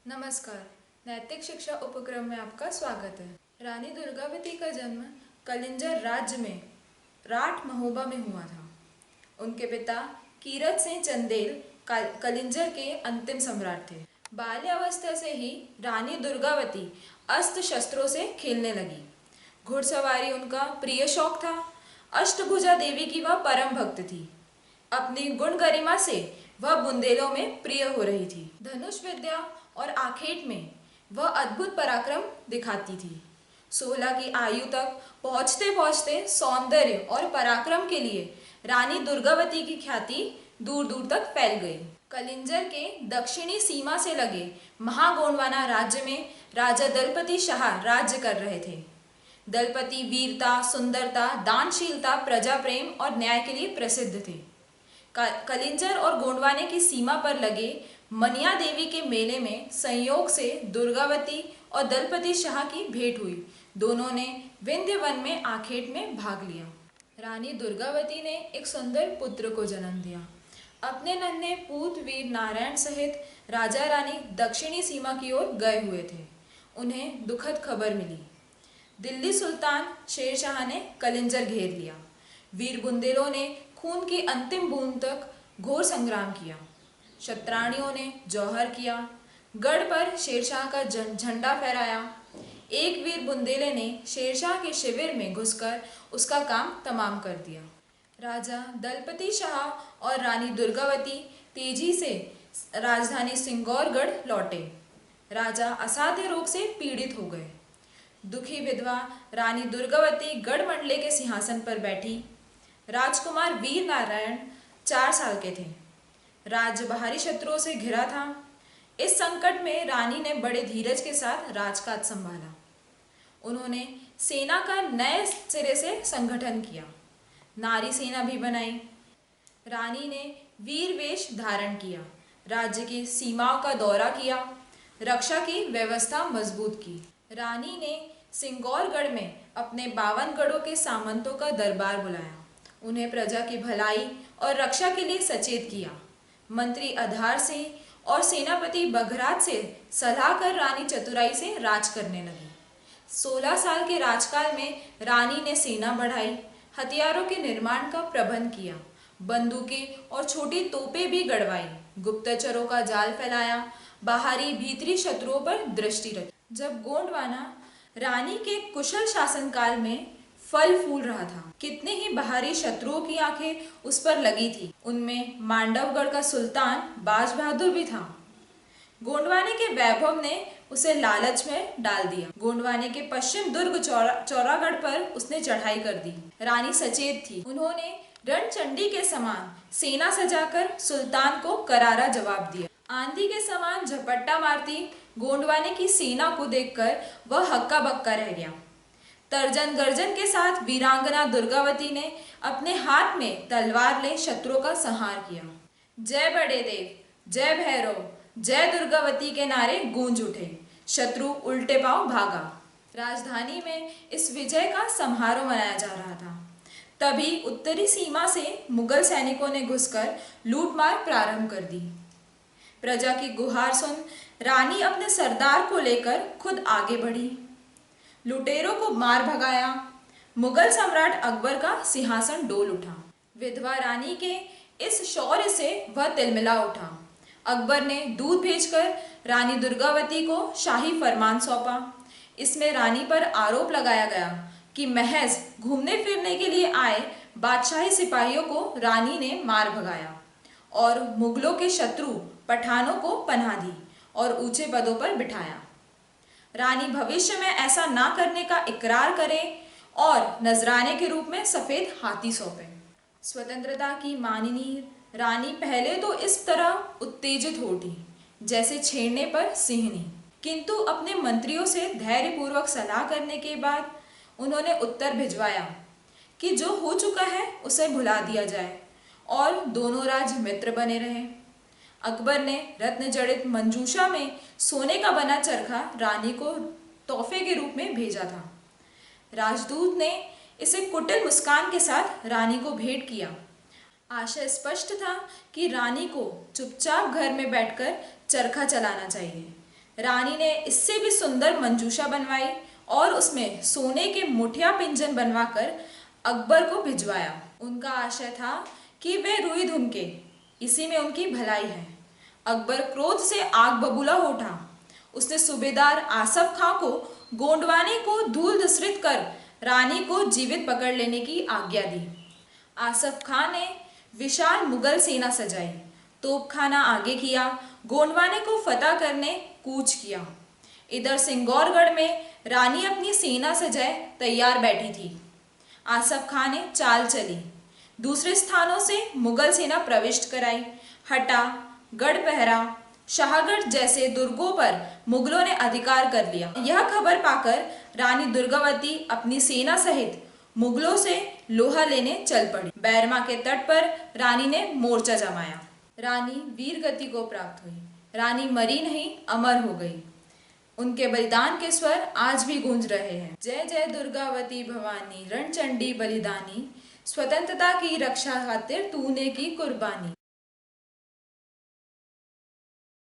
नमस्कार। नैतिक शिक्षा उपक्रम में आपका स्वागत है। रानी दुर्गावती का जन्म कलिंजर राज्य में राठ महोबा में हुआ था। उनके पिता कीरत सिंह चंदेल कलिंजर के अंतिम सम्राट थे। बाल्यावस्था से ही रानी दुर्गावती अस्त्र शस्त्रों से खेलने लगी। घुड़सवारी उनका प्रिय शौक था। अष्टभुजा देवी की वह परम भक्त थी। अपनी गुण गरिमा से वह बुंदेलों में प्रिय हो रही थी। धनुष विद्या और आखेट में वह अद्भुत पराक्रम दिखाती थी। 16 की आयु तक पहुंचते पहुंचते सौंदर्य और पराक्रम के लिए रानी दुर्गावती की ख्याति दूर दूर तक फैल गई। कलिंजर के दक्षिणी सीमा से लगे महागोंडवाना राज्य में राजा दलपति शाह राज्य कर रहे थे। दलपति वीरता, सुंदरता, दानशीलता, प्रजा प्रेम और न्याय के लिए प्रसिद्ध थे। कलिंजर और गोंडवाने की सीमा पर लगे मनिया देवी के मेले में संयोग से दुर्गावती और दलपति शाह की भेंट हुई। दोनों ने विंध्य वन में आखेट में भाग लिया। रानी दुर्गावती ने एक सुंदर पुत्र को जन्म दिया। अपने नन्हे पूत वीर नारायण सहित राजा रानी दक्षिणी सीमा की ओर गए हुए थे। उन्हें दुखद खबर मिली। दिल्ली सुल्तान शेरशाह ने कलिंजर घेर लिया। वीर बुंदेलों ने खून की अंतिम बूंद तक घोर संग्राम किया। क्षत्राणियों ने जौहर किया। गढ़ पर शेरशाह का झंडा फहराया। एक वीर बुंदेले ने शेरशाह के शिविर में घुसकर उसका काम तमाम कर दिया। राजा दलपति शाह और रानी दुर्गावती तेजी से राजधानी सिंगौरगढ़ लौटे। राजा असाध्य रोग से पीड़ित हो गए। दुखी विधवा रानी दुर्गावती गढ़मंडले के सिंहासन पर बैठी। राजकुमार वीर नारायण 4 साल के थे। राज्य बाहरी शत्रुओं से घिरा था। इस संकट में रानी ने बड़े धीरज के साथ राजकाज संभाला। उन्होंने सेना का नए सिरे से संगठन किया। नारी सेना भी बनाई। रानी ने वीर वेश धारण किया। राज्य की सीमाओं का दौरा किया। रक्षा की व्यवस्था मजबूत की। रानी ने सिंगौरगढ़ में अपने 52 गढ़ों के सामंतों का दरबार बुलाया। उन्हें प्रजा की भलाई और रक्षा के लिए सचेत किया। मंत्री आधार सिंह और सेनापति बघराज से सलाह कर रानी चतुराई से राज करने लगी। 16 साल के राजकाल में रानी ने सेना बढ़ाई। हथियारों के निर्माण का प्रबंध किया। बंदूकें और छोटी तोपें भी गढ़वाई। गुप्तचरों का जाल फैलाया। बाहरी भीतरी शत्रुओं पर दृष्टि रखी। जब गोंडवाना रानी के कुशल शासनकाल में फल फूल रहा था, कितने ही बाहरी शत्रुओं की आंखें उस पर लगी थी। उनमें मांडवगढ़ का सुल्तान बाज बहादुर भी था। गोंडवाने के वैभव ने उसे लालच में डाल दिया। गोंडवाने के पश्चिम दुर्ग चौरागढ़ पर उसने चढ़ाई कर दी। रानी सचेत थी। उन्होंने रणचंडी के समान सेना सजाकर सुल्तान को करारा जवाब दिया। आंधी के समान झपट्टा मारती गोंडवाने की सेना को देखकर वह हक्का बक्का रह गया। तर्जन गर्जन के साथ वीरांगना दुर्गावती ने अपने हाथ में तलवार ले शत्रुओं का संहार किया। जय बड़े देव, जय भैरव, जय दुर्गावती के नारे गूंज उठे। शत्रु उल्टे पांव भागा। राजधानी में इस विजय का समारोह मनाया जा रहा था। तभी उत्तरी सीमा से मुगल सैनिकों ने घुसकर लूटमार प्रारंभ कर दी। प्रजा की गुहार सुन रानी अपने सरदार को लेकर खुद आगे बढ़ी। लुटेरों को मार भगाया। मुगल सम्राट अकबर का सिंहासन डोल उठा। विधवा रानी के इस शौर्य से वह तिलमिला उठा। अकबर ने दूत भेजकर रानी दुर्गावती को शाही फरमान सौंपा। इसमें रानी पर आरोप लगाया गया कि महज घूमने फिरने के लिए आए बादशाही सिपाहियों को रानी ने मार भगाया और मुगलों के शत्रु पठानों को पनाह दी और ऊंचे पदों पर बिठाया। रानी भविष्य में ऐसा ना करने का इकरार करे और नजराने के रूप में सफेद हाथी सौंपे। स्वतंत्रता की माननीय रानी पहले तो इस तरह उत्तेजित हो उठी जैसे छेड़ने पर सिंहनी, किंतु अपने मंत्रियों से धैर्यपूर्वक सलाह करने के बाद उन्होंने उत्तर भिजवाया कि जो हो चुका है उसे भुला दिया जाए और दोनों राज्य मित्र बने रहे। अकबर ने रत्न जड़ित मंजूषा में सोने का बना चरखा रानी को तोहफे के रूप में भेजा था। राजदूत ने इसे कुटिल मुस्कान के साथ रानी को भेंट किया। आशय स्पष्ट था कि रानी को चुपचाप घर में बैठकर चरखा चलाना चाहिए। रानी ने इससे भी सुंदर मंजूषा बनवाई और उसमें सोने के मुठिया पिंजन बनवाकर अकबर को भिजवाया। उनका आशय था कि वे रुई धुनके, इसी में उनकी भलाई है। अकबर क्रोध से आग बबूला हो उठा। उसने सूबेदार आसफ खां को गोंडवाने को धूल धूसरित कर रानी को जीवित पकड़ लेने की आज्ञा दी। आसफ खां ने विशाल मुगल सेना सजाई, तोपखाना आगे किया, गोंडवाने को फतह करने कूच किया। इधर सिंगौरगढ़ में रानी अपनी सेना सजाए तैयार बैठी थी। आसफ खां ने चाल चली, दूसरे स्थानों से मुगल सेना प्रविष्ट कराई। हटा, गढ़पहरा, शाहगढ़ जैसे दुर्गों पर मुगलों ने अधिकार कर लिया। यह खबर पाकर रानी दुर्गावती अपनी सेना सहित मुगलों से लोहा लेने चल पड़ी। बैरमा के तट पर रानी ने मोर्चा जमाया। रानी वीर गति को प्राप्त हुई। रानी मरी नहीं, अमर हो गई। उनके बलिदान के स्वर आज भी गूंज रहे हैं। जय जय दुर्गावती भवानी, रणचंडी बलिदानी, स्वतंत्रता की रक्षा खातिर तूने की कुर्बानी।